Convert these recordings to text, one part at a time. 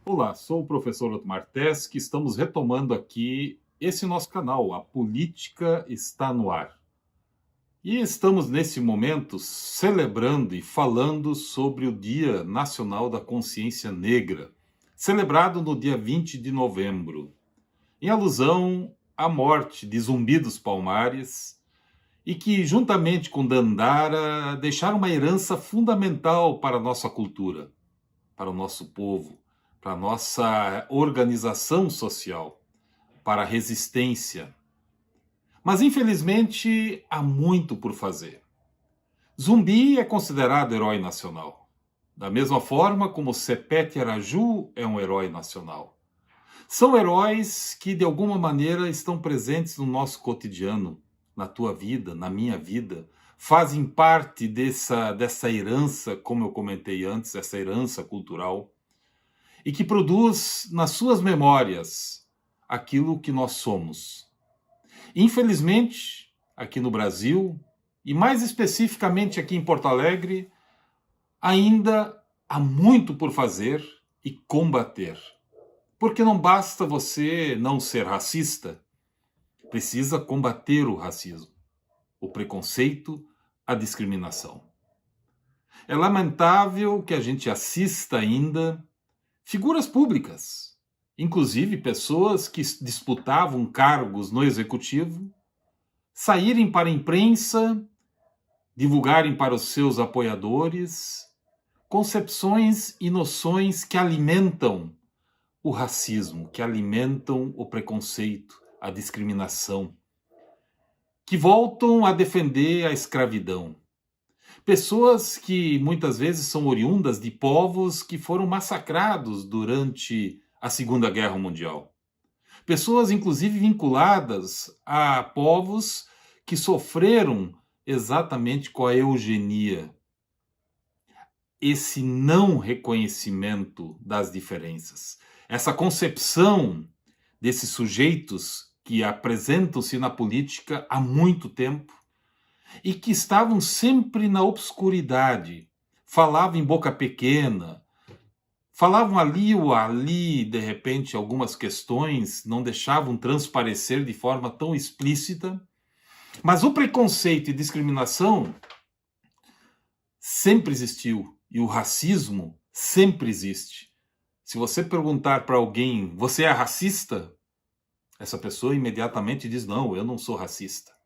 Olá, sou o professor Otmar Tesc. Estamos retomando aqui esse nosso canal, A Política Está no Ar. E estamos nesse momento celebrando e falando sobre o Dia Nacional da Consciência Negra, celebrado no dia 20 de novembro, em alusão à morte de Zumbi dos Palmares, e que, juntamente com Dandara, deixaram uma herança fundamental para a nossa cultura, para o nosso povo, para a nossa organização social, para a resistência. Mas, infelizmente, há muito por fazer. Zumbi é considerado herói nacional, da mesma forma como Sepete Araju é um herói nacional. São heróis que, de alguma maneira, estão presentes no nosso cotidiano, na tua vida, na minha vida, fazem parte dessa herança, como eu comentei antes, essa herança cultural, e que produz nas suas memórias aquilo que nós somos. Infelizmente, aqui no Brasil, e mais especificamente aqui em Porto Alegre, ainda há muito por fazer e combater. Porque não basta você não ser racista, precisa combater o racismo, o preconceito, a discriminação. É lamentável que a gente assista ainda figuras públicas, inclusive pessoas que disputavam cargos no executivo, saírem para a imprensa, divulgarem para os seus apoiadores concepções e noções que alimentam o racismo, que alimentam o preconceito, a discriminação, que voltam a defender a escravidão. Pessoas que muitas vezes são oriundas de povos que foram massacrados durante a Segunda Guerra Mundial. Pessoas, inclusive, vinculadas a povos que sofreram exatamente com a eugenia. Esse não reconhecimento das diferenças, essa concepção desses sujeitos que apresentam-se na política há muito tempo, e que estavam sempre na obscuridade, falavam em boca pequena, falavam ali ou ali, de repente, algumas questões, não deixavam transparecer de forma tão explícita, mas o preconceito e discriminação sempre existiu, e o racismo sempre existe. Se você perguntar para alguém, você é racista? Essa pessoa imediatamente diz, não, eu não sou racista.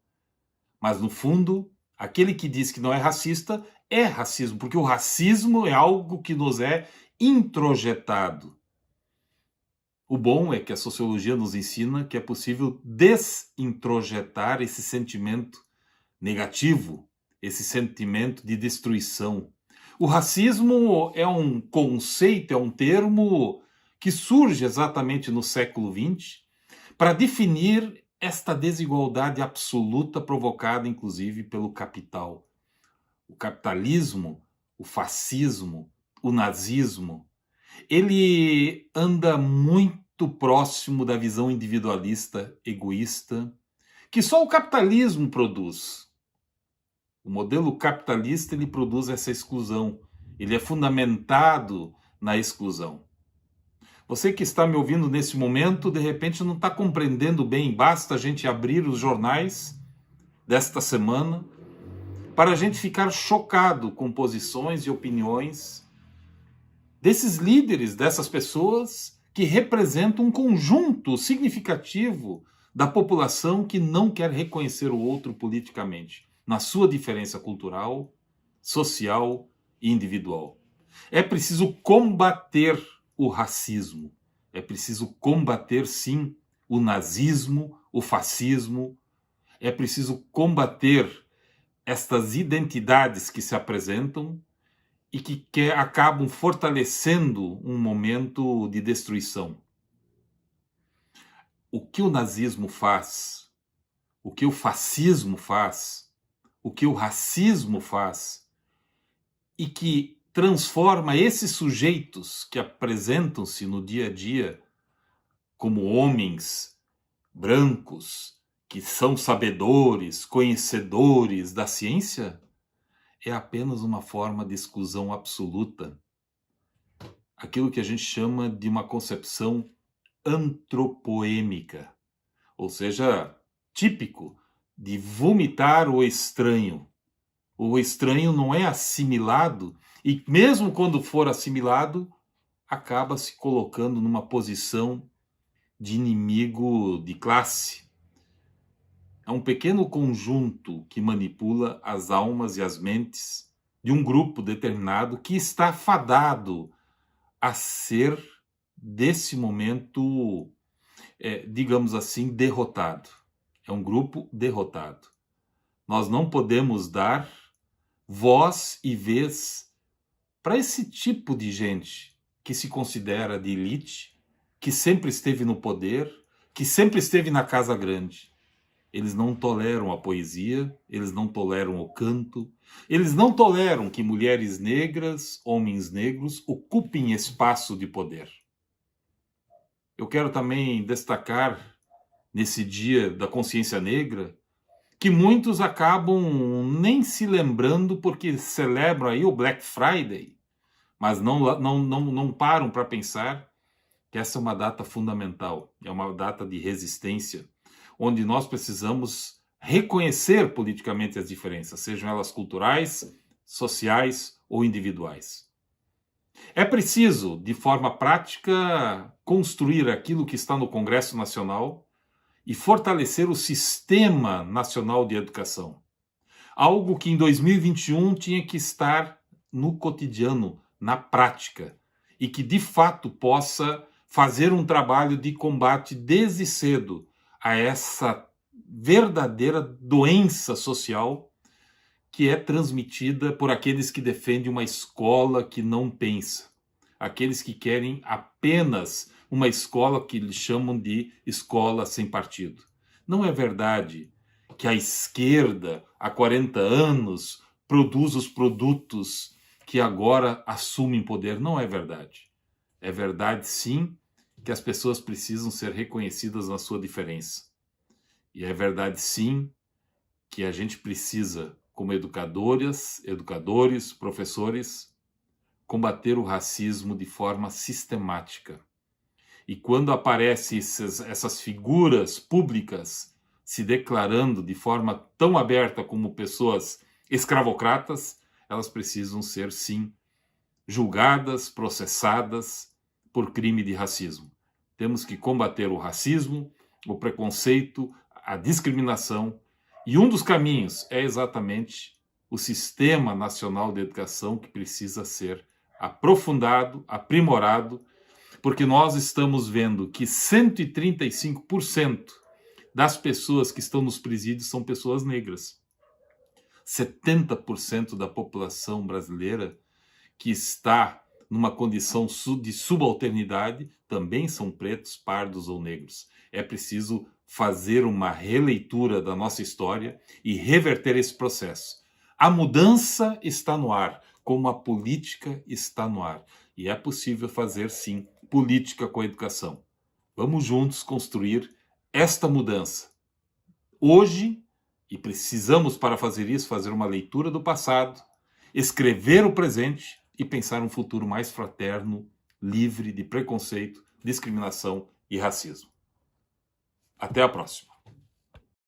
Mas, no fundo, aquele que diz que não é racista é racismo, porque o racismo é algo que nos é introjetado. O bom é que a sociologia nos ensina que é possível desintrojetar esse sentimento negativo, esse sentimento de destruição. O racismo é um conceito, é um termo que surge exatamente no século XX para definir esta desigualdade absoluta provocada, inclusive, pelo capital. O capitalismo, o fascismo, o nazismo, ele anda muito próximo da visão individualista, egoísta, que só o capitalismo produz. O modelo capitalista, ele produz essa exclusão. Ele é fundamentado na exclusão. Você que está me ouvindo nesse momento, de repente não está compreendendo bem. Basta a gente abrir os jornais desta semana para a gente ficar chocado com posições e opiniões desses líderes, dessas pessoas que representam um conjunto significativo da população que não quer reconhecer o outro politicamente, na sua diferença cultural, social e individual. É preciso combater o racismo. É preciso combater, sim, o nazismo, o fascismo. É preciso combater estas identidades que se apresentam e que acabam fortalecendo um momento de destruição. O que o nazismo faz, o que o fascismo faz, o que o racismo faz, e que transforma esses sujeitos que apresentam-se no dia a dia como homens brancos, que são sabedores, conhecedores da ciência, é apenas uma forma de exclusão absoluta. aquilo que a gente chama de uma concepção antropoêmica, ou seja, típico de vomitar o estranho. O estranho não é assimilado e mesmo quando for assimilado, acaba se colocando numa posição de inimigo de classe. É um pequeno conjunto que manipula as almas e as mentes de um grupo determinado que está fadado a ser, desse momento, digamos assim, derrotado. É um grupo derrotado. Nós não podemos dar voz e vez para esse tipo de gente que se considera de elite, que sempre esteve no poder, que sempre esteve na casa grande. Eles não toleram a poesia, eles não toleram o canto, eles não toleram que mulheres negras, homens negros ocupem espaço de poder. Eu quero também destacar, nesse dia da consciência negra, que muitos acabam nem se lembrando porque celebram aí o Black Friday, mas não param para pensar que essa é uma data fundamental, é uma data de resistência, onde nós precisamos reconhecer politicamente as diferenças, sejam elas culturais, sociais ou individuais. É preciso, de forma prática, construir aquilo que está no Congresso Nacional e fortalecer o Sistema Nacional de Educação. Algo que em 2021 tinha que estar no cotidiano, na prática, e que de fato possa fazer um trabalho de combate desde cedo a essa verdadeira doença social que é transmitida por aqueles que defendem uma escola que não pensa, aqueles que querem apenas uma escola que eles chamam de escola sem partido. Não é verdade que a esquerda, há 40 anos, produz os produtos que agora assumem poder. Não é verdade. É verdade, sim, que as pessoas precisam ser reconhecidas na sua diferença. E é verdade, sim, que a gente precisa, como educadoras, educadores, professores, combater o racismo de forma sistemática. E quando aparecem essas figuras públicas se declarando de forma tão aberta como pessoas escravocratas, elas precisam ser, sim, julgadas, processadas por crime de racismo. Temos que combater o racismo, o preconceito, a discriminação, e um dos caminhos é exatamente o Sistema Nacional de Educação, que precisa ser aprofundado, aprimorado, porque nós estamos vendo que 135% das pessoas que estão nos presídios são pessoas negras. 70% da população brasileira que está numa condição de subalternidade também são pretos, pardos ou negros. É preciso fazer uma releitura da nossa história e reverter esse processo. A mudança está no ar, como a política está no ar. E é possível fazer, sim, política com a educação. Vamos juntos construir esta mudança. Hoje, e precisamos para fazer isso, fazer uma leitura do passado, escrever o presente e pensar um futuro mais fraterno, livre de preconceito, discriminação e racismo. Até a próxima.